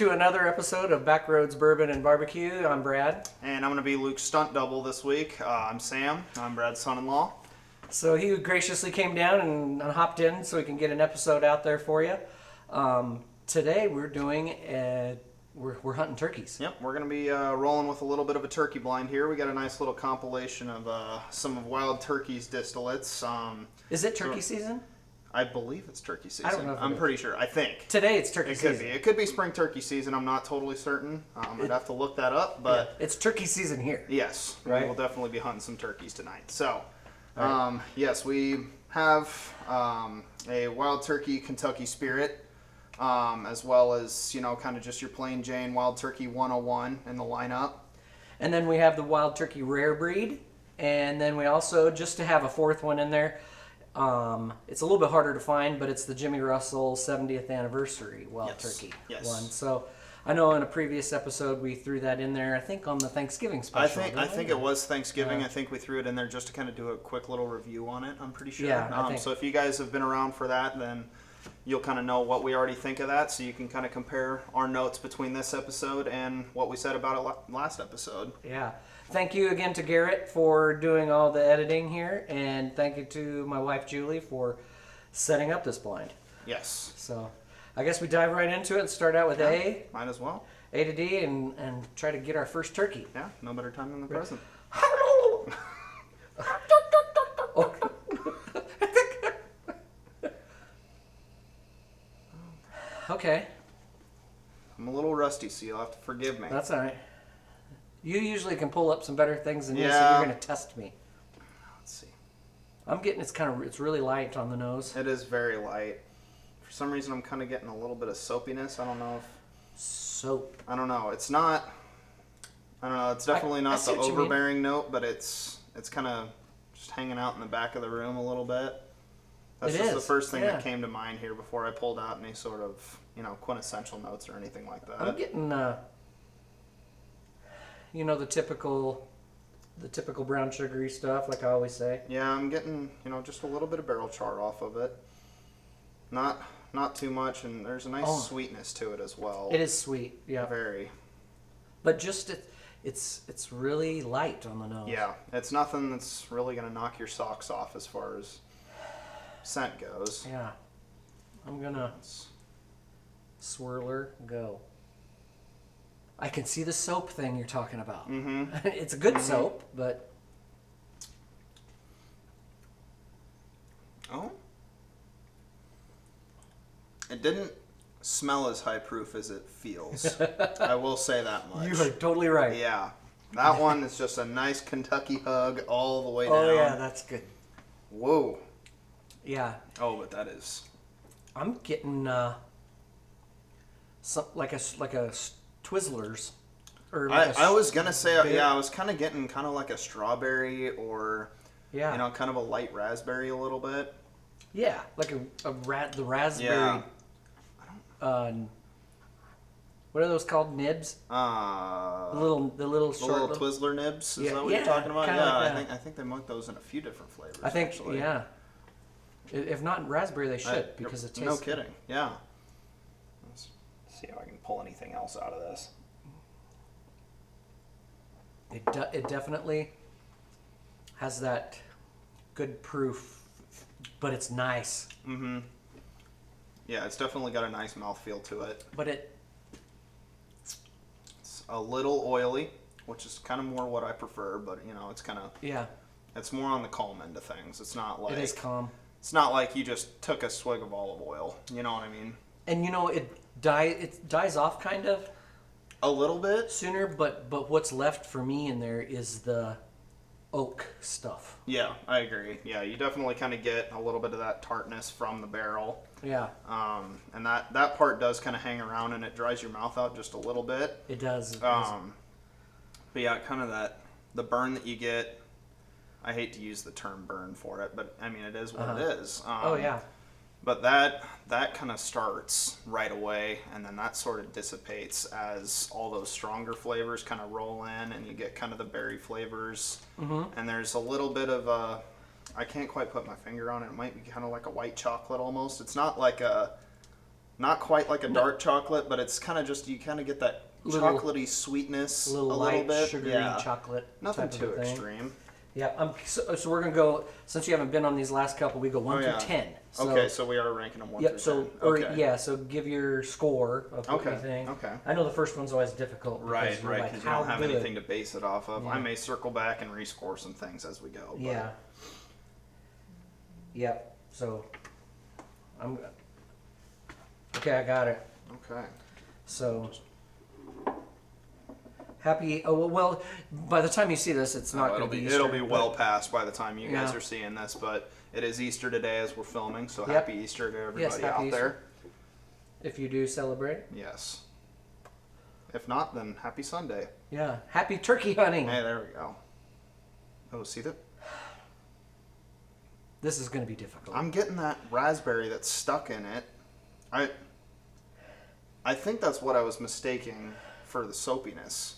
to another episode of Backroads Bourbon and Barbecue. I'm Brad. And I'm going to be Luke's stunt double this week. I'm Sam. I'm Brad's son-in-law. So he graciously came down and hopped in so we can get an episode out there for you. Today we're doing we're hunting turkeys. Yep, we're going to be rolling with a little bit of a turkey blind here. We got a nice little compilation of some of Wild Turkey's distillates. Is it turkey season? I believe it's turkey season. I don't know if I'm pretty sure. I think. Today it's turkey season. It could be. It could be spring turkey season. I'm not totally certain. I'd have to look that up, but it's turkey season here. yes, Right. we'll definitely be hunting some turkeys tonight. So, Right. yes, we have a Wild Turkey Kentucky Spirit, as well as, kind of just your plain Jane Wild Turkey 101 in the lineup. And then we have the Wild Turkey Rare Breed. And then we also, just to have a fourth one in there, it's a little bit harder to find, but it's the Jimmy Russell 70th Anniversary Wild Yes. Turkey Yes. one. So I know in a previous episode we threw that in there, I think on the Thanksgiving special. I think didn't it was Thanksgiving. Yeah. I think we threw it in there just to kind of do a quick little review on it. I'm pretty sure. Yeah, I think- So if you guys have been around for that, then you'll kind of know what we already think of that. So you can kind of compare our notes between this episode and what we said about it last episode. Yeah. Thank you again to Garrett for doing all the editing here, and thank you to my wife Julie for setting up this blind. Yes. So I guess we dive right into it and start out with A Might as well. to D, and try to get our first turkey. Yeah. No better time than the present. Okay, I'm a little rusty, so you'll have to forgive me. that's all right. You usually can pull up some better things than this, so Yeah. you're going to test me. Let's see. I'm getting it's really light on the nose. It is very light. For some reason, I'm kind of getting a little bit of soapiness. I don't know if. Soap. I don't know. It's not. I don't know. It's definitely I not see the what you mean. overbearing note, but it's kind of just hanging out in the back of the room a little bit. That's It just the is, first thing yeah. that came to mind here before I pulled out any sort of quintessential notes or anything like that. I'm getting the typical brown sugary stuff, like I always say. Yeah, I'm getting just a little bit of barrel char off of it. Not too much, and there's a nice Oh. sweetness to it as well. It is sweet, yeah, Very. but just it's really light on the nose. Yeah, it's nothing that's really going to knock your socks off as far as scent goes. Yeah. I'm gonna It's- swirler go. I can see the soap thing you're talking about. Mhm. It's a good soap, but Oh. It didn't smell as high proof as it feels. I will say that much. you are totally right. Yeah. That one is just a nice Kentucky hug all the way down. Oh yeah, that's good. Whoa. Yeah, Oh, but that is. I'm getting some like a Twizzlers, or like I was gonna say bit- I was kind of getting kind of like a strawberry or yeah, kind of a light raspberry a little bit. yeah, like the raspberry. Yeah. What are those called? Nibs? Uh, The little The short. little Twizzler nibs, is Yeah, that what you're yeah, talking about? kinda Yeah, like I that. think they make those in a few different flavors. I think actually. yeah. If not raspberry, they should because it tastes. No kidding. Yeah. Let's see if I can pull anything else out of this. It definitely has that good proof, but it's nice. Mm-hmm. Yeah, it's definitely got a nice mouthfeel to it. But It's a little oily, which is kind of more what I prefer, but it's kind of yeah, it's more on the calm end of things. It's not like it is calm, it's not like you just took a swig of olive oil. You know what I mean? and it dies off kind of A little bit. sooner. But what's left for me in there is the oak stuff. Yeah, I agree. Yeah, you definitely kind of get a little bit of that tartness from the barrel. Yeah, And that part does kind of hang around and it dries your mouth out just a little bit. it does. It does. But yeah, kind of the burn that you get. I hate to use the term burn for it, but I mean it is what it is. Oh yeah, But that kind of starts right away, and then that sort of dissipates as all those stronger flavors kind of roll in, and you get kind of the berry flavors. Mm-hmm. And there's a little bit of I can't quite put my finger on it. It might be kind of like a white chocolate almost. It's not like a not quite like a dark chocolate, but it's kind of just, you kind of get that Little- chocolatey sweetness A little a light, little bit. sugary Yeah. chocolate. Nothing type of too a thing. extreme. Yeah. So we're gonna go. Since you haven't been on these last couple, we go 1 Oh, through yeah. 10. So, Okay, so we are ranking them 1 Yep. through So 10. or Okay. yeah. So give your score of what Okay, you think. okay. I know the first one's always difficult. Right, Because you're right, like, because you how don't have good? anything to base it off of. Yeah. I may circle back and rescore some things as we go. But Yeah. Yep. So I'm. Okay, I got it. Okay. So happy. Oh well. By the time you see this, it's not it'll going to be be. it'll Easter, be but- well past by the time you guys Yeah. are seeing this, but it is Easter today as we're filming, so Yep. happy Easter to everybody happy out Easter. there. If you do celebrate. Yes. If not, then happy Sunday. Yeah. Happy turkey hunting. Hey, there we go. Oh, see that? This is going to be difficult. I'm getting that raspberry that's stuck in it. I think that's what I was mistaking for the soapiness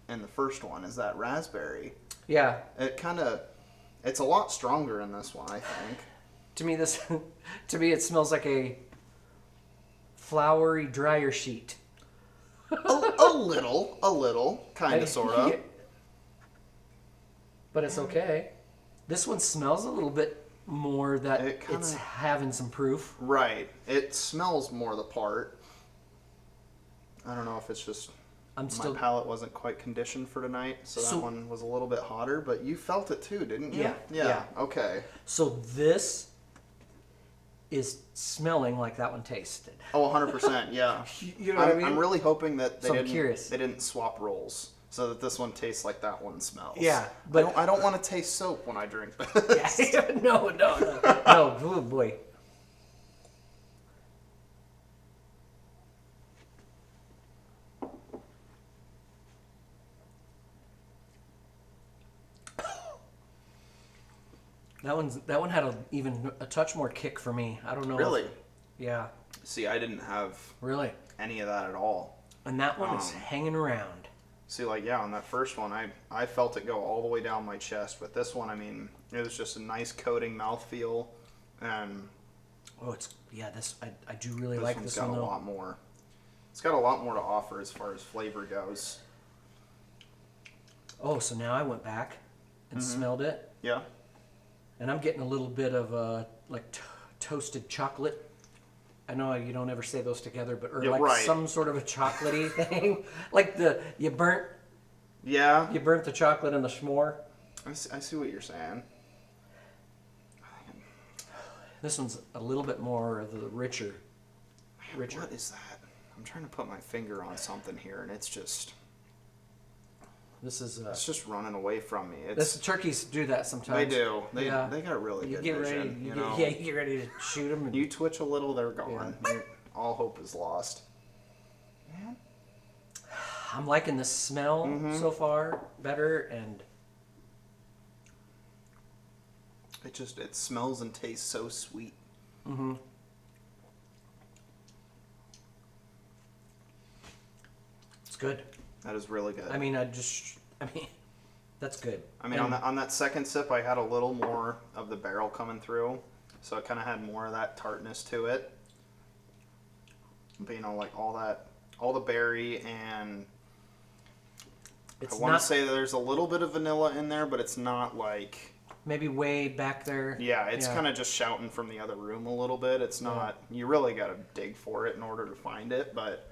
in the first one, is that raspberry. Yeah. It's a lot stronger in this one, I think. To me, it smells like a floury dryer sheet. a little, kind of, sort of. Yeah. But it's okay. This one smells a little bit more that It kinda- it's having some proof. Right. It smells more the part. I don't know if it's just I'm my still. palate wasn't quite conditioned for tonight, so So- that one was a little bit hotter, but you felt it too, didn't you? Yeah, Yeah. yeah. Okay. So this is smelling like that one tasted. Oh, 100%. Yeah. You know what I mean? I'm really hoping that So I'm curious. they didn't swap roles so that this one tastes like that one smells. Yeah, but but- I don't want to taste soap when I drink this. Yeah. No. No. Oh boy. That one had even a touch more kick for me. I don't know. Really? Yeah. See, I didn't have Really. any of that at all. And that one is hanging around. See, like, yeah, on that first one, I felt it go all the way down my chest. But this one, I mean, it was just a nice coating mouthfeel. And Oh, this I do really this like one's this got one a though. lot more. It's got a lot more to offer as far as flavor goes. Oh, so now I went back and smelled it, Yeah? and I'm getting a little bit of like toasted chocolate. I know you don't ever say those together, but or Yeah, like right. some sort of a chocolatey thing, like you burnt Yeah? the chocolate in the s'more. I see what you're saying. This one's a little bit more of the richer. What is that? I'm trying to put my finger on something here, and it's just it's just running away from me. this turkeys do that sometimes. They do. They Yeah. they got really You good get vision. ready. You know, Yeah, you get ready to shoot them. And, you twitch a little, they're gone. All hope is lost. I'm liking the smell so far better, and It smells and tastes so sweet. it's good. That is really good. I mean, that's good. I mean, on that second sip, I had a little more of the barrel coming through, so it kind of had more of that tartness to it. But you know, like all the berry, and It's I want not to say that there's a little bit of vanilla in there, but it's not like, maybe way back there. yeah, it's kind of just shouting from the other room a little bit. It's not, you really got to dig for it in order to find it, but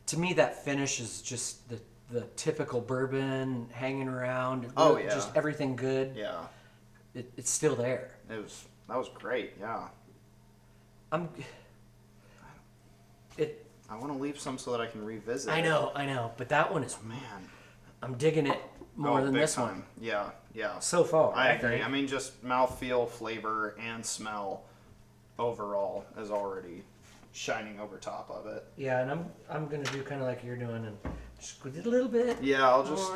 To me, that finish is just the typical bourbon hanging around. Oh, yeah. Just everything good. yeah, It's still there. that was great. Yeah, I want to leave some so that I can revisit. I know, but that one is. Man. I'm digging it more than big this time. one Yeah. so far. I agree. think. I mean, just mouthfeel, flavor, and smell overall is already shining over top of it. Yeah, and I'm gonna do kind of like you're doing and just a little bit. Yeah, I'll just,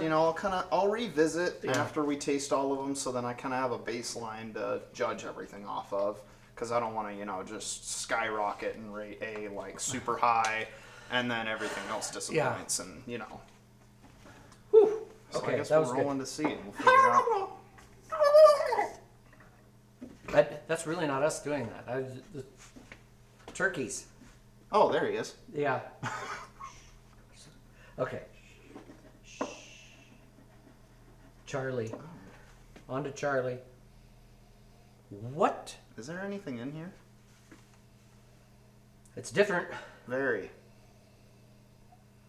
I'll revisit Yeah. after we taste all of them, so then I kind of have a baseline to judge everything off of. Because I don't want to, just skyrocket and rate A like super high, and then everything else disappoints, and Whew. So Okay, I guess that we're was rolling good. to see it. We'll figure it out. That's really not us doing that. Turkeys. Oh, there he is. Yeah. Okay. Charlie. On to Charlie. What? Is there anything in here? It's different. Very.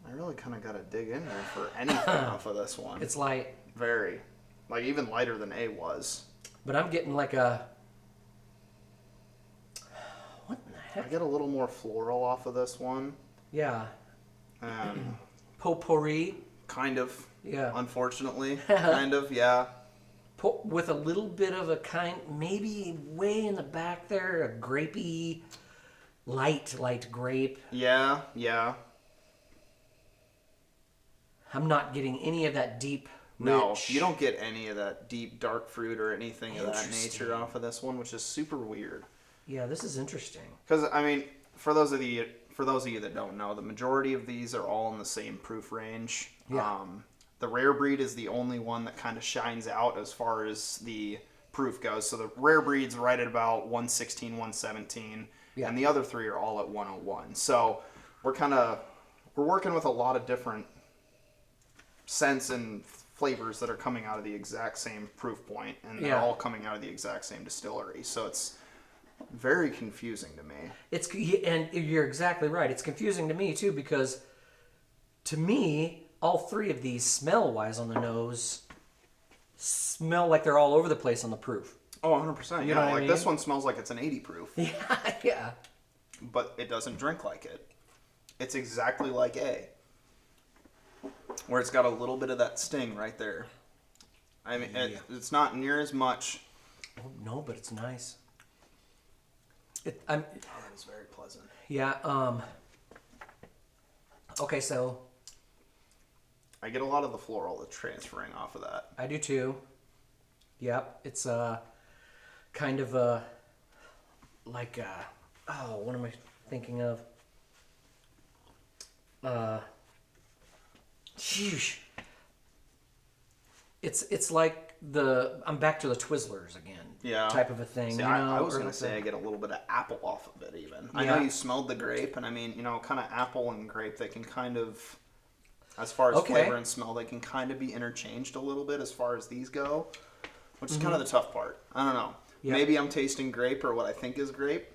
I really kind of got to dig in there for anything off of this one. It's light. Very. Like, even lighter than A was. But I'm getting like a... What in the I heck? get a little more floral off of this one. Yeah. And Potpourri. kind of. Yeah. Unfortunately. Kind of, yeah. With a little bit of a kind... Maybe way in the back there, a grapey... Light grape. Yeah, yeah. I'm not getting any of that deep, No, rich... you don't get any of that deep dark fruit or anything of that Interesting. nature off of this one, which is super weird. Yeah, this is interesting. Because I mean, for those of you that don't know, the majority of these are all in the same proof range. Yeah. The rare breed is the only one that kind of shines out as far as the proof goes. So the rare breed's right at about 116, 117, Yeah. and the other three are all at 101. So we're working with a lot of different scents and flavors that are coming out of the exact same proof point, and they're Yeah. all coming out of the exact same distillery. So it's very confusing to me. And you're exactly right. It's confusing to me too because, to me, all three of these smell-wise on the nose smell like they're all over the place on the proof. Oh, 100%. You know Yeah, what I like mean? this one smells like it's an 80 proof, Yeah, yeah. but it doesn't drink like it. It's exactly like A, where it's got a little bit of that sting right there. I mean, it's not near as much. Oh, no, but it's nice. Oh, that is very pleasant. Yeah. Okay, so I get a lot of the floral that's transferring off of that. I do too. Yep, it's kind of a like what am I thinking of? Sheesh. It's like I'm back to the Twizzlers again. Yeah. Type of a thing. See, you know, I was or going like to say the- I get a little bit of apple off of it even. I know Yeah. you smelled the grape, and I mean, kind of apple and grape, they can kind of, as far as Okay. flavor and smell, they can kind of be interchanged a little bit as far as these go, which is kind of the tough part. I don't know. Yeah. Maybe I'm tasting grape or what I think is grape.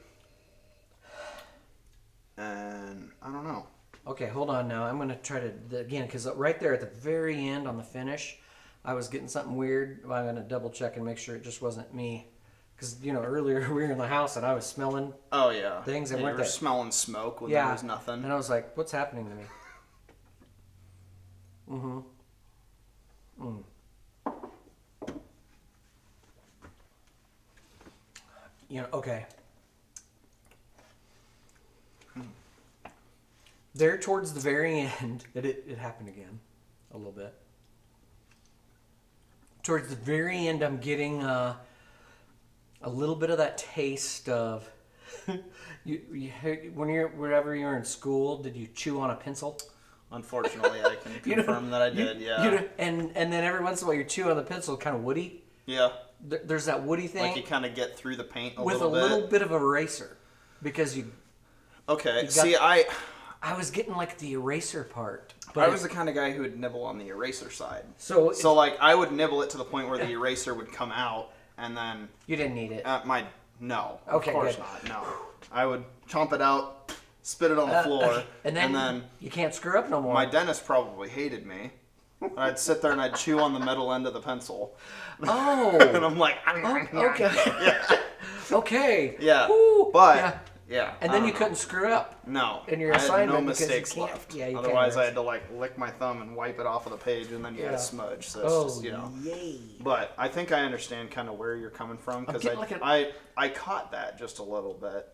And I don't know. Okay, hold on now. I'm going to try to, again, because right there at the very end on the finish, I was getting something weird. I'm going to double check and make sure it just wasn't me. Because, earlier we were in the house and I was smelling Oh, yeah. things that And weren't you were there. smelling smoke when there was nothing. And I was like, what's happening to me? Okay. There towards the very end, it happened again a little bit. Towards the very end, I'm getting a little bit of that taste of whenever you're in school, did you chew on a pencil? Unfortunately, I can confirm that I did, yeah. And then every once in a while, you chew on the pencil, kind of woody. Yeah. There's that woody thing Like you kind of get through the paint a with little a bit. little bit of eraser, because Okay. got- See, I was getting like the eraser part, but I was the kind of guy who would nibble on the eraser side. so like I would nibble it to the point where the eraser would come out, and then you didn't need it. no, Okay, of course good. not. No, I would chomp it out, spit it on the floor, okay. And then you can't screw up no more. my dentist probably hated me. I'd sit there and I'd chew on the metal end of the pencil, and Oh, I'm like, okay. Okay. yeah, Woo. but Yeah. yeah, And I then don't you know. couldn't screw up. No, in your I had assignment no because you mistakes can't- left. yeah, you can't Otherwise, I erase. had to like lick my thumb and wipe it off of the page, and then you had Yeah. a smudge. So it's Oh, just, yay. But I think I understand kind of where you're coming from because getting like I caught that just a little bit,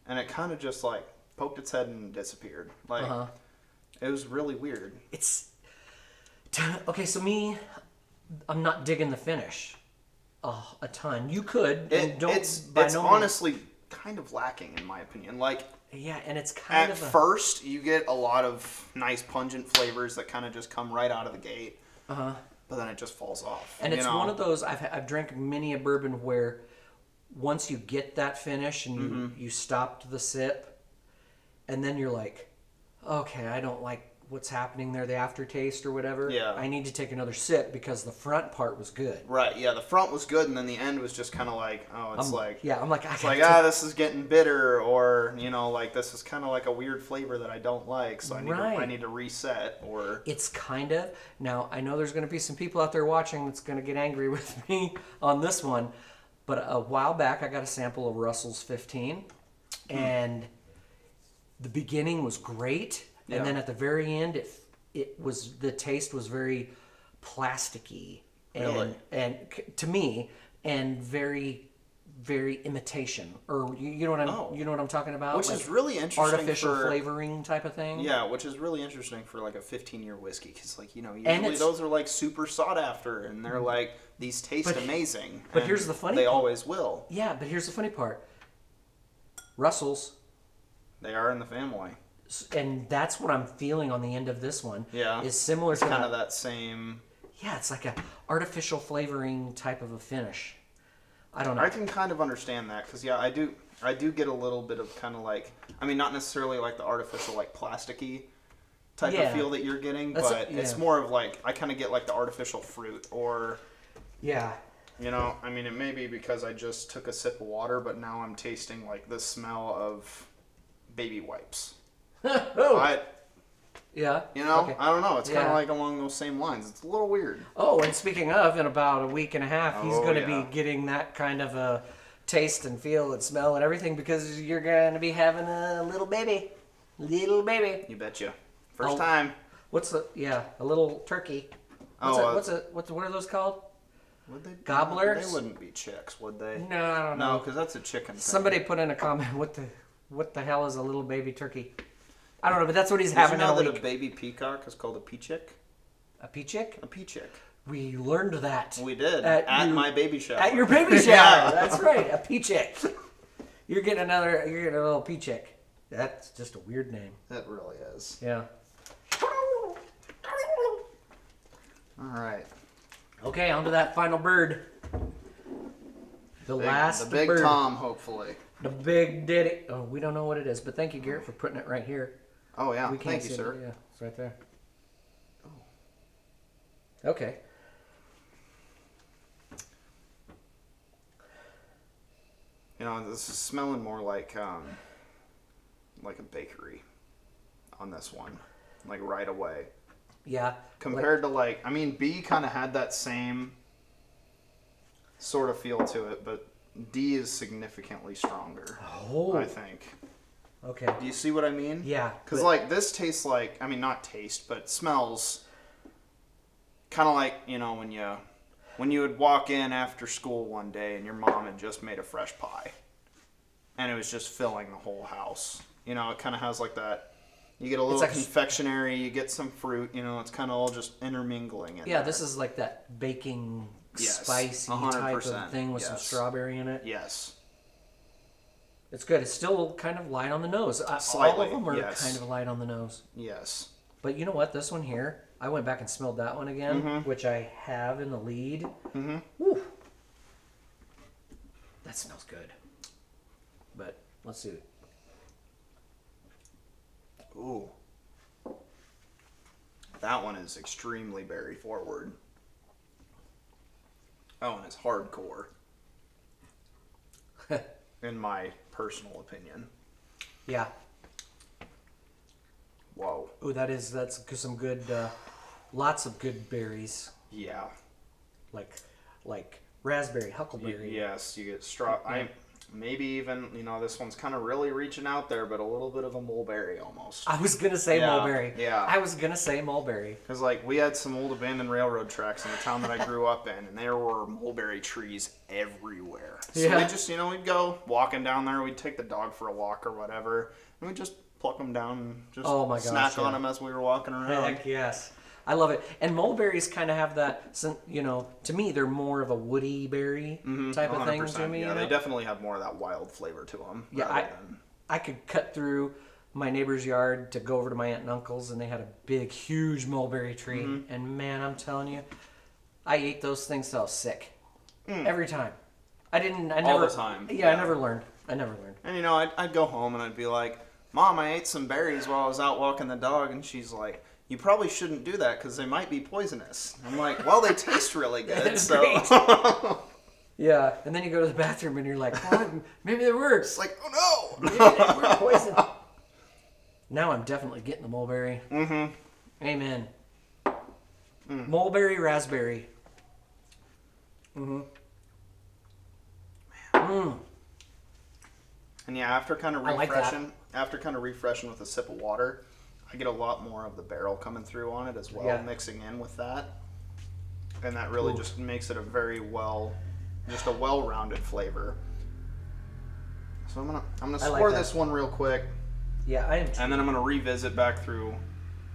and it kind of just like poked its head and disappeared. Like it was really weird. It's okay. So I'm not digging the finish a ton. You could. And don't. It's by no means- honestly kind of lacking in my opinion. Like Yeah, and it's kind at of first you get a lot of nice pungent flavors that kind of just come right out of the gate. But then it just falls off. And it's one of those I've drank many a bourbon where once you get that finish and you stopped the sip, and then you're like, okay, I don't like what's happening there, the aftertaste or whatever. Yeah. I need to take another sip because the front part was good. Right. Yeah. The front was good, and then the end was just kind of like, oh, it's like. Yeah, I'm like, It's like, this is getting bitter, or like this is kind of like a weird flavor that I don't like, so I need to reset, or It's kind of. Now, I know there's going to be some people out there watching that's going to get angry with me on this one, but a while back I got a sample of Russell's 15, and the beginning was great, and then at the very end, the taste was very plasticky, Really? and to me, and very imitation, or you know what I'm talking about, which like is really interesting. artificial flavoring type of thing. Yeah, which is really interesting for like a 15-year whiskey, because usually it's- those are like super sought after, and they're like, these taste amazing. but and here's the funny they part. always will. Yeah, but here's the funny part. Russell's, They are in the family. and that's what I'm feeling on the end of this one. Yeah. Is similar to Kind of that same. Yeah, it's like a artificial flavoring type of a finish. I don't know. I can kind of understand that, because I do get a little bit of kind of like, not necessarily like the artificial like plasticky type of feel that you're getting, but it's more of like, I kind of get like the artificial fruit, or Yeah. it may be because I just took a sip of water, but now I'm tasting like the smell of baby wipes. Oh. Yeah. Okay. I don't know. It's kind Yeah. of like along those same lines. It's a little weird. Oh, and speaking of, in about a week and a half, he's Oh, going to yeah. be getting that kind of a taste and feel and smell and everything, because you're going to be having a little baby. Little baby. You betcha. First Oh. time. A little turkey. What are those called? Would they? Gobblers? They wouldn't be chicks, would they? No, I don't know. No, because that's a chicken thing. Somebody put in a comment, what the hell is a little baby turkey? I don't know, but that's what he's Did you having in know a that week. a baby peacock is called a peachick? A peachick? A peachick. We learned that. We did At my baby shower. At your baby shower. Yeah. That's right, a peachick. You're getting a little peachick. That's just a weird name. That really is. Yeah. All right. Okay, on to that final bird. The big bird. Tom, hopefully. The big ditty. Oh, we don't know what it is, but thank you, Garrett, for putting it right here. Oh yeah. We can't Thank see you, it, sir. but yeah, it's right there. Okay. This is smelling more like a bakery on this one, like right away. Yeah. Compared to B kind of had that same sort of feel to it, but D is significantly stronger. Oh. I think. Okay. Do you see what I mean? Yeah. Because this tastes like, not taste, but smells kind of like, when you would walk in after school one day and your mom had just made a fresh pie and it was just filling the whole house. It kind of has like that. You get a little like confectionery, you get some fruit, it's kind of all just intermingling in Yeah, there. this is like that baking, Yes, spicy type 100%, of thing with some yes. strawberry in it. Yes. It's good. It's still kind of light on the nose. All Slightly, of them are yes. kind of light on the nose. Yes. But you know what? This one here, I went back and smelled that one again, which I have in the lead. Mm-hmm. Woo. That smells good. But let's see. Ooh. That one is extremely berry forward. Oh, and it's hardcore. In my personal opinion. Yeah. Whoa. Ooh, that's some good, lots of good berries, Yeah. like raspberry, huckleberry. Yes, you get maybe even, this one's kind of really reaching out there, but a little bit of a mulberry almost. I was gonna say Yeah, mulberry. yeah. I was gonna say mulberry. Because, we had some old abandoned railroad tracks in the town that I grew up in, and there were mulberry trees everywhere. So Yeah. we just, we'd go walking down there, we'd take the dog for a walk or whatever, and we'd just pluck them down and just Oh my gosh, snack on yeah. them as we were walking around. Heck yes. I love it. And mulberries kind of have that, to me, they're more of a woody berry type of thing to me. Yeah, they definitely have more of that wild flavor to them. Yeah, I could cut through my neighbor's yard to go over to my aunt and uncle's, and they had a big, huge mulberry tree. And man, I'm telling you, I ate those things till I was sick. Every time. I didn't. I All never. the time. Yeah, I Yeah. never learned. I never learned. And you know, I'd go home and I'd be like, Mom, I ate some berries while I was out walking the dog, and she's like, you probably shouldn't do that because they might be poisonous. I'm like, well, they taste really good, That's so. great. Yeah, and then you go to the bathroom and you're like, oh, maybe it works. It's like, oh no. Maybe they were poison. Now I'm definitely getting the mulberry. Mm-hmm. Amen. Mulberry, raspberry. Mm-hmm. Mm. And yeah, after kind of I like that. refreshing with a sip of water, I get a lot more of the barrel coming through on it as well, Yeah. mixing in with that. And that really Ooh. just makes it a well-rounded flavor. So I'm gonna I like score that. this one real quick, Yeah, I am. and then I'm gonna revisit back through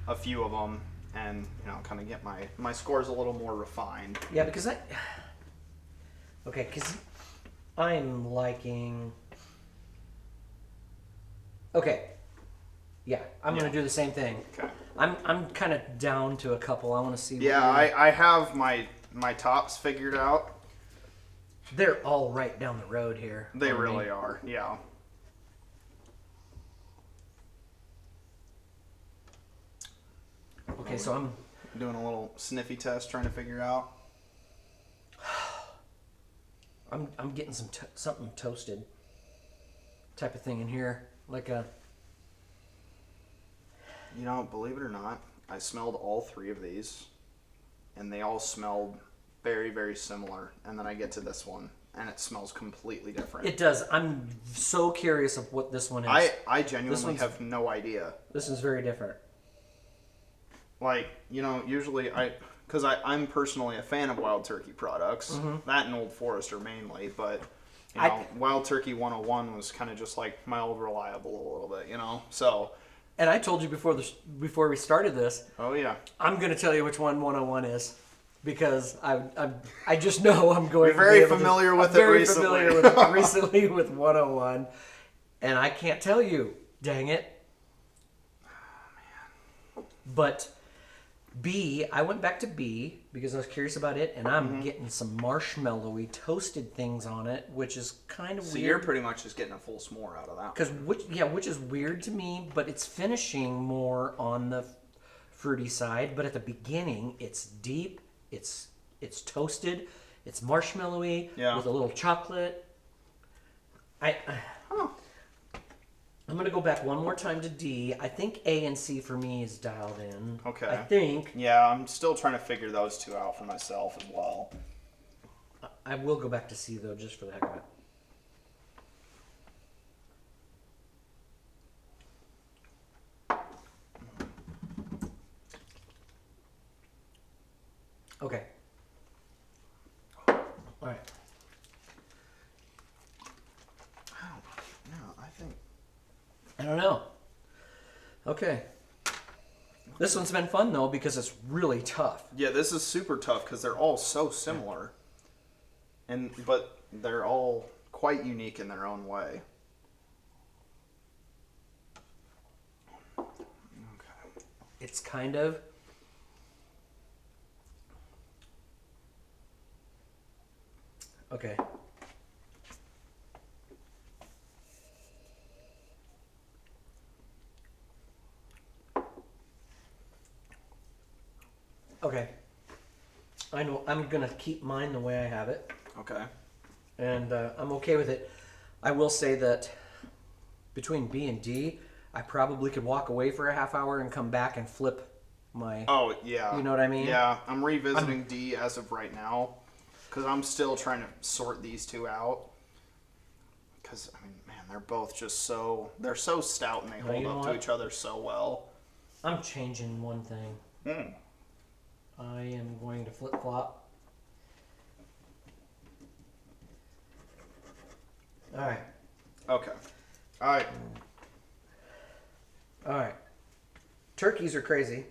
a few of them, and kind of get my scores a little more refined. Yeah, because because I'm liking. Okay. Yeah, I'm gonna do the same thing. Okay. I'm kind of down to a couple. I want to see. Yeah, I have my tops figured out. They're all right down the road here. They on me. really are. Yeah. Okay, so I'm Doing a little sniffy test, trying to figure out. I'm getting something toasted type of thing in here, like a. Believe it or not, I smelled all three of these, and they all smelled very, very similar. And then I get to this one, and it smells completely different. It does. I'm so curious of what this one is. I genuinely one's- have no idea. This is very different. Like, usually I'm personally a fan of Wild Turkey products. Mm-hmm. That and Old Forester mainly, but I- Wild Turkey 101 was kind of just like my old reliable a little bit, So, And I told you before before we started this, oh yeah. I'm going to tell you which one 101 is because I just know I'm going. You're very to be able familiar to, with I'm it very recently. familiar with it recently with 101, and I can't tell you. Dang it. But B, I went back to B because I was curious about it, and I'm getting some marshmallowy toasted things on it, which is kind of So you're weird. pretty much just getting a full s'more out of that. Because which is weird to me, but it's finishing more on the fruity side. But at the beginning, it's deep, it's toasted, it's marshmallowy Yeah. with a little chocolate. I'm gonna go back one more time to D. I think A and C for me is dialed in. Okay. I think Yeah, I'm still trying to figure those two out for myself as well. I will go back to C though, just for the heck of it. Okay. All right. No, I think. I don't know. Okay. This one's been fun though because it's really tough. Yeah, this is super tough because they're all so similar, but they're all quite unique in their own way. Okay. It's kind of okay. Okay. I know I'm gonna keep mine the way I have it, Okay. and I'm okay with it. I will say that between B and D, I probably could walk away for a half hour and come back and flip my. Oh yeah. You know what I mean? Yeah, I'm revisiting D as of right now because I'm still trying to sort these two out. Because I mean, man, they're both just they're so stout and they Well, hold you know up to what? each other so well. I'm changing one thing. Hmm. I am going to flip flop. All right. Okay. All right. All right. Turkeys are crazy.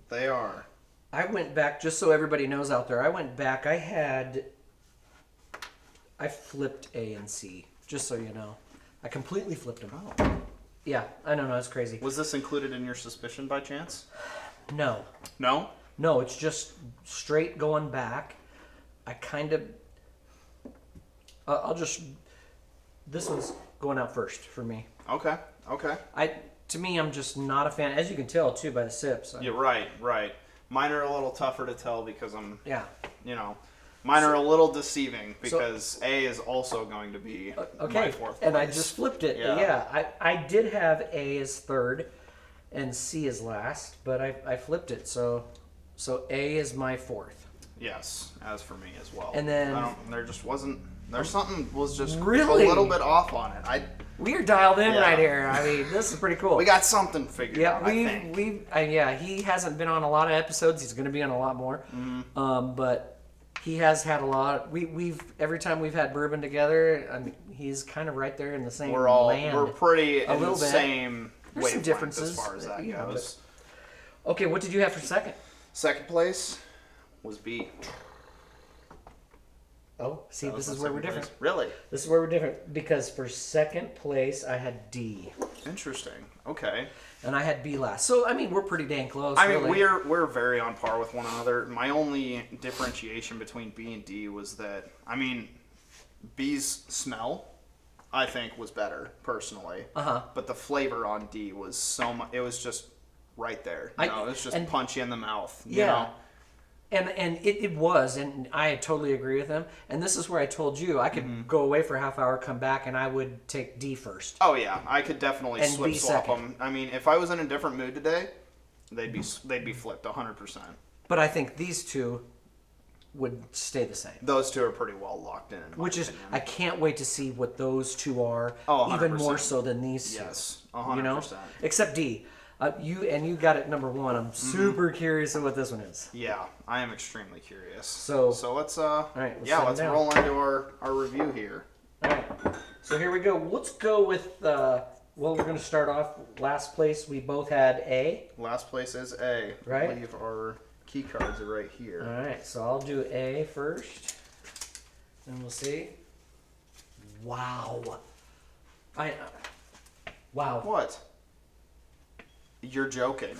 They are. I went back, just so everybody knows out there, I went back. I flipped A and C, just so you know. I completely flipped them. Oh. Yeah, I know, it's crazy. Was this included in your suspicion by chance? No. No. No, it's just straight going back. I kind of, I'll just. This one's going out first for me. Okay. Okay. To me, I'm just not a fan, as you can tell too by the sips. You're right. Right. Mine are a little tougher to tell because I'm. Yeah. You know, mine are a little deceiving because A is also going to be Okay. my fourth place. And I just flipped it. Yeah. I did have A as third, and C as last, but I flipped it. So A is my fourth. Yes, as for me as well. And then there just wasn't. There's something was just Really? a little bit off on it. We're dialed in Yeah. right here. I mean, this is pretty cool. We got something figured Yeah, out. I think. yeah, he hasn't been on a lot of episodes. He's going to be on a lot more. But he has had a lot. We've every time we've had bourbon together, I mean, he's kind of right there in the same land. We're pretty A in the little bit. same There's some wavelength differences, as far as that you know, goes. Okay, what did you have for second? Second place was B. Oh, see, That this was is my where we're second different. place. Really This is where we're different because for second place I had D, interesting. Okay. and I had B last. So I mean, we're pretty dang close. I mean, really. we're very on par with one another. My only differentiation between B and D was that B's smell, I think, was better personally. But the flavor on D was so much. It was just right there. It was just punchy in the mouth. You know? And it was, and I totally agree with him. And this is where I told you I could go away for a half hour, come back, and I would take D first. Oh yeah, I could definitely And swap B second. them. I mean, if I was in a different mood today, they'd be flipped 100%. But I think these two would stay the same. Those two are pretty well locked in my Which is, opinion. I can't wait to see what those two are, Oh, even 100%. more so than these two. Yes, 100%. You know, except D. You got it number one. I'm super curious of what this one is. Yeah, I am extremely curious. So let's right, let's yeah, set 'em let's down. roll into our review here. All right. So here we go. Let's go with well, we're going to start off last place. We both had A. Last place is A. Right. I believe our key cards are right here. All right. So I'll do A first, and we'll see. Wow. Wow. What? You're joking.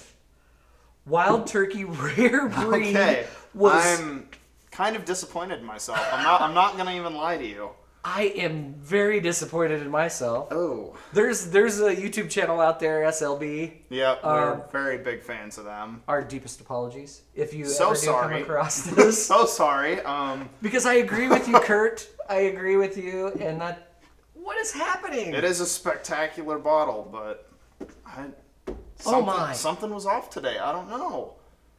Wild Turkey Rare Breed Okay. was. I'm kind of disappointed in myself. I'm not gonna even lie to you. I am very disappointed in myself. Oh. There's a YouTube channel out there, SLB. Yeah, we're very big fans of them. Our deepest apologies if you So ever do come sorry. across this. So sorry. Because I agree with you, Kurt. I agree with you, and that. What is happening? It is a spectacular bottle, but something was off today. I don't know.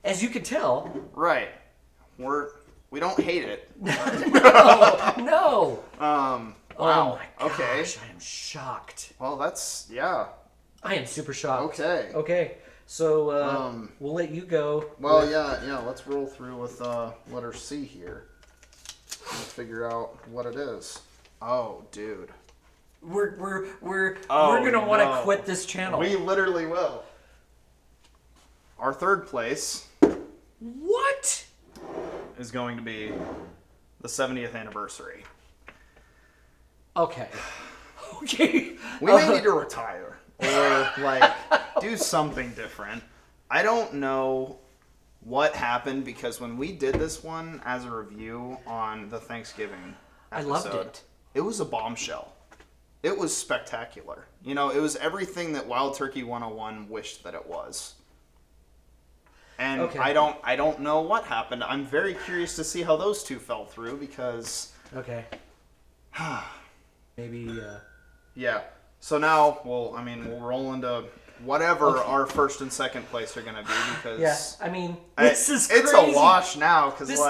As you can tell, Right. We don't hate it. no. Wow. Oh my gosh, Okay. I am shocked. Well, that's yeah. I am super shocked. Okay. Okay. So we'll let you go. Well, yeah. Let's roll through with letter C here. Let's figure out what it is. Oh, dude. We're Oh, gonna want to no. quit this channel. We literally will. Our third place What? is going to be the 70th anniversary. Okay. Okay. We may need to retire or like do something different. I don't know what happened because when we did this one as a review on the Thanksgiving I episode, loved it. It was a bombshell. It was spectacular. You know, it was everything that Wild Turkey 101 wished that it was. And Okay. I don't know what happened. I'm very curious to see how those two fell through because Okay. Maybe. yeah. So now we'll roll into whatever our first and second place are going to be because Yeah. I mean, this is crazy. it's a wash now because This-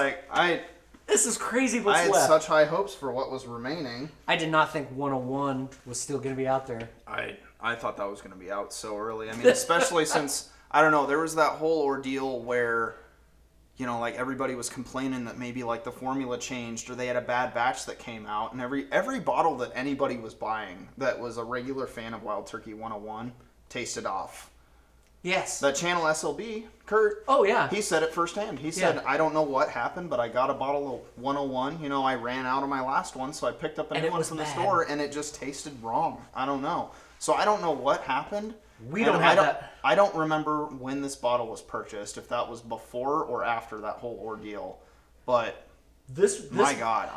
This is crazy. I What's had left? such high hopes for what was remaining. I did not think 101 was still going to be out there. I thought that was going to be out so early. I mean, especially since I don't know, there was that whole ordeal where, you know, like everybody was complaining that maybe like the formula changed or they had a bad batch that came out, and every bottle that anybody was buying that was a regular fan of Wild Turkey 101 tasted off. Yes. That channel SLB, Kurt. Oh, yeah. He said it firsthand. He said, Yeah. I don't know what happened, but I got a bottle of 101. You know, I ran out of my last one, so I picked up a And new it one was from the bad. store, and it just tasted wrong. I don't know. So I don't know what happened. We And don't have that. I don't remember when this bottle was purchased, if that was before or after that whole ordeal. But This my God,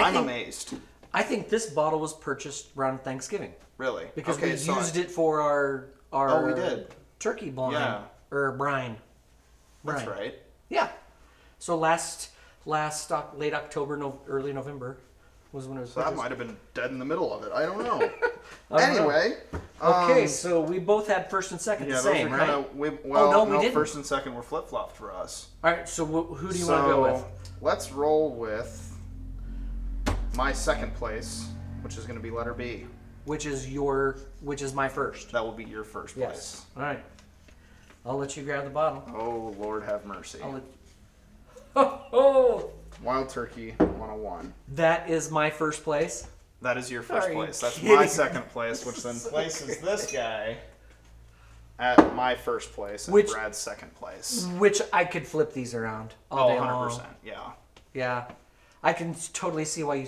I'm think- amazed. I think this bottle was purchased around Thanksgiving Really? because Okay, we so used it for our Oh, we did. turkey brine Yeah. or brine. That's Brine. right. Yeah. So late October, early November was when it was So that purchased. might have been dead in the middle of it. I don't know. I don't know. Anyway. Okay, so we both had first and second Yeah, the those same, are right? kind of. no, we didn't. First and second were flip flopped for us. All right, so who do you want to go with? Let's roll with my second place, which is going to be letter B. Which is my first? That will be your first place. All right. I'll let you grab the bottle. Oh, Lord have mercy. I'll let... Oh, Wild Turkey 101. that is my first place. That is your first Are you place. That's kidding my me? second place, which then places this guy at my first place and Which- Brad's second place. Which I could flip these around all Oh, day 100%. long. Yeah. Yeah, I can totally see why you.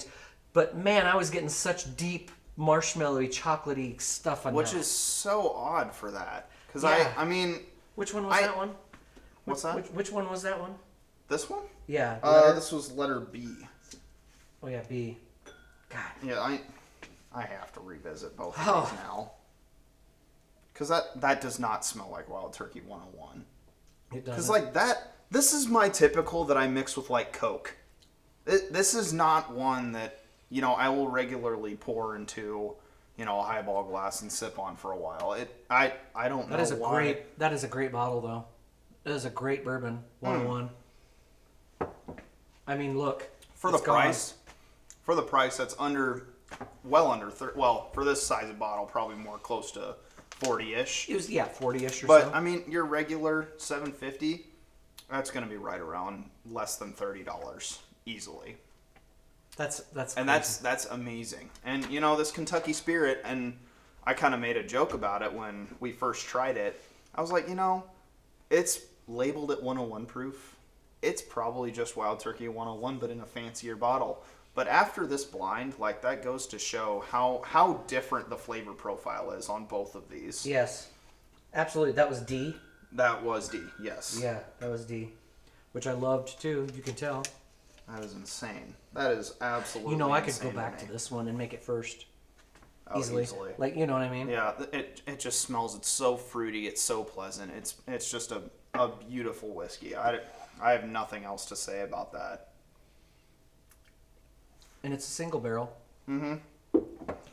But man, I was getting such deep marshmallowy, chocolatey stuff on Which that. is so odd for that. Because Yeah. I mean, Which one was that one? what's that? Which one was that one? This one? Yeah. letter- This was letter B. Oh yeah, B. God. Yeah, I have to revisit both of Oh. these now. Because that does not smell like Wild Turkey 101. It Because doesn't. like that, this is my typical that I mix with like Coke. This is not one that, I will regularly pour into, a highball glass and sip on for a while. I don't know That is why. That is a great bottle though. That is a great bourbon. 101. I mean, look. For the it's gone. price, that's well under 30. Well, for this size of bottle, probably more close to 40-ish. It was 40-ish or But so. I mean, your regular $7.50, that's going to be right around less than $30 easily. That's And crazy. that's amazing. And this Kentucky Spirit, and I kind of made a joke about it when we first tried it. I was like, it's labeled at 101 proof. It's probably just Wild Turkey 101, but in a fancier bottle. But after this blind, like, that goes to show how different the flavor profile is on both of these. Yes, absolutely. That was D. That was D, yes. Yeah, that was D, which I loved too. You can tell. That is insane. That is absolutely I could insane go back me. to this one and make it first. Oh, Easily. Like, you know what I mean? Yeah, it just smells. It's so fruity. It's so pleasant. It's just a beautiful whiskey. I have nothing else to say about that. And it's a single barrel. Mm-hmm.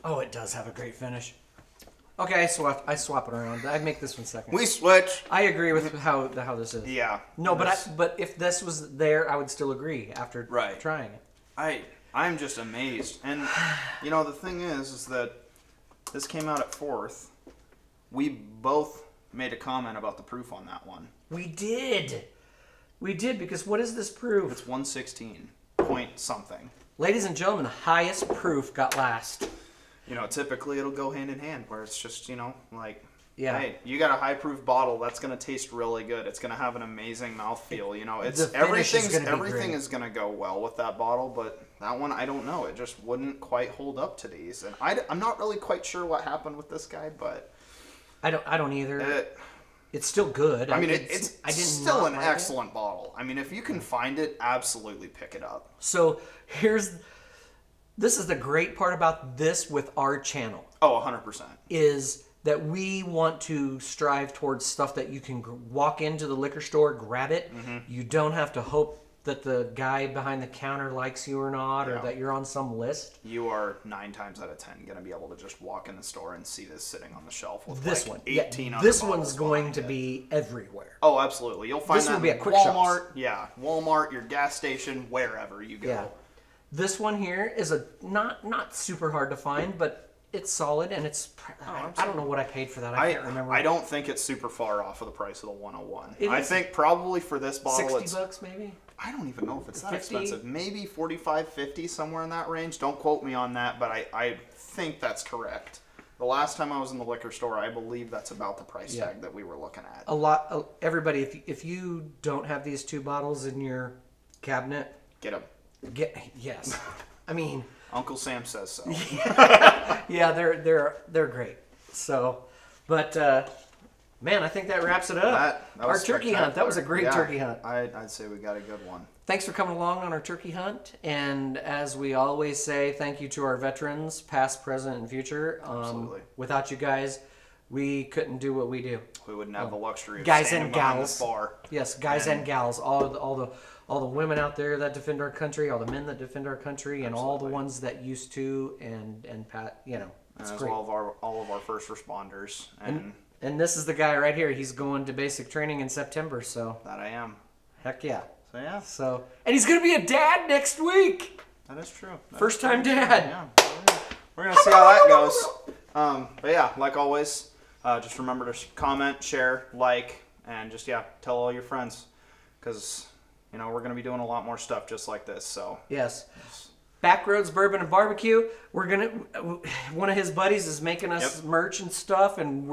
Oh, it does have a great finish. Okay, I swap it around. I make this one second. We switch. I agree with how this is. Yeah. No, this- but if this was there, I would still agree after Right. trying it. I'm just amazed. And the thing is that this came out at 4th. We both made a comment about the proof on that one. We did because what is this proof? It's 116 point something. Ladies and gentlemen, the highest proof got last. Typically it'll go hand in hand where it's just, like, Yeah. hey, you got a high proof bottle that's going to taste really good. It's going to have an amazing mouthfeel. It's The finish is gonna be everything great. is going to go well with that bottle, but that one, I don't know. It just wouldn't quite hold up to these. And I'm not really quite sure what happened with this guy, but I don't either. it, It's still good. I mean, it's it's I did still not an like it. excellent bottle. I mean, if you can find it, absolutely pick it up. So this is the great part about this with our channel Oh, 100%. is that we want to strive towards stuff that you can walk into the liquor store, grab it. Mm-hmm. You don't have to hope that the guy behind the counter likes you or not, or Yeah. that you're on some list. You are 9 times out of 10 going to be able to just walk in the store and see this sitting on the shelf with This like one, yeah, 18 other this bottles one's going behind to it. be everywhere. Oh, absolutely. You'll find This that will be in at Quick Shops. Walmart. Yeah, Walmart, your gas station, wherever you go. Yeah. This one here is a not super hard to find, but it's solid and it's. I don't know what I paid for that. I can't remember. I don't think it's super far off of the price of the 101. It I is. think probably for this bottle, $60 it's. maybe. I don't even know if it's that 50? expensive. Maybe 45, 50, somewhere in that range. Don't quote me on that, but I think that's correct. The last time I was in the liquor store, I believe that's about the price Yeah. tag that we were looking at. A lot. Everybody, if you don't have these two bottles in your cabinet, Get them. yes. I mean, Uncle Sam says so. yeah, they're great. So, but Man, I think that wraps it up. That Our was turkey hunt. That was a great spectacular. turkey hunt. I'd say we got a good one. Thanks for coming along on our turkey hunt. And as we always say, thank you to our veterans, past, present, and future. Absolutely. Without you guys, we couldn't do what we do. We wouldn't have the luxury of Guys standing and behind gals. this bar. Yes, guys and gals, all the women out there that defend our country, all the men that defend our country, and all the Absolutely. ones that used to, and Pat, you know, it's And as great. all of our first responders, and And this is the guy right here. He's going to basic training in September, so that I am. heck yeah. So yeah, So, and he's gonna be a dad next week. that is true. That First is time very true. dad. Yeah, we're gonna see how that goes. But yeah, like always, just remember to comment, share, like, and just tell all your friends, because we're gonna be doing a lot more stuff just like this. So Yes. Backroads Bourbon and Barbecue. We're gonna. One of his buddies is making us Yep. merch and stuff, and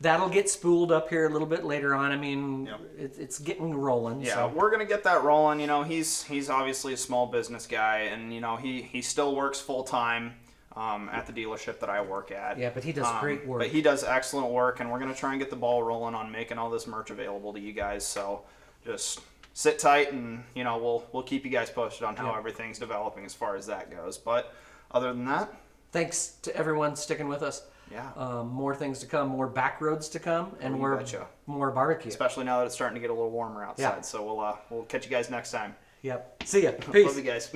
that'll get spooled up here a little bit later on. I mean, Yep. it's getting rolling. yeah, So. we're gonna get that rolling. He's obviously a small business guy, and he still works full time at the dealership that I work at. Yeah, but he does great work. But he does excellent work, and we're gonna try and get the ball rolling on making all this merch available to you guys. So just sit tight, and we'll keep you guys posted on how Yeah. everything's developing as far as that goes. But other than that, Thanks to everyone sticking with us. yeah, More things to come, more backroads to come, and you betcha. more barbecue. especially now that it's starting to get a little warmer outside. Yeah. So we'll catch you guys next time. Yep. See ya. Love Peace. you guys.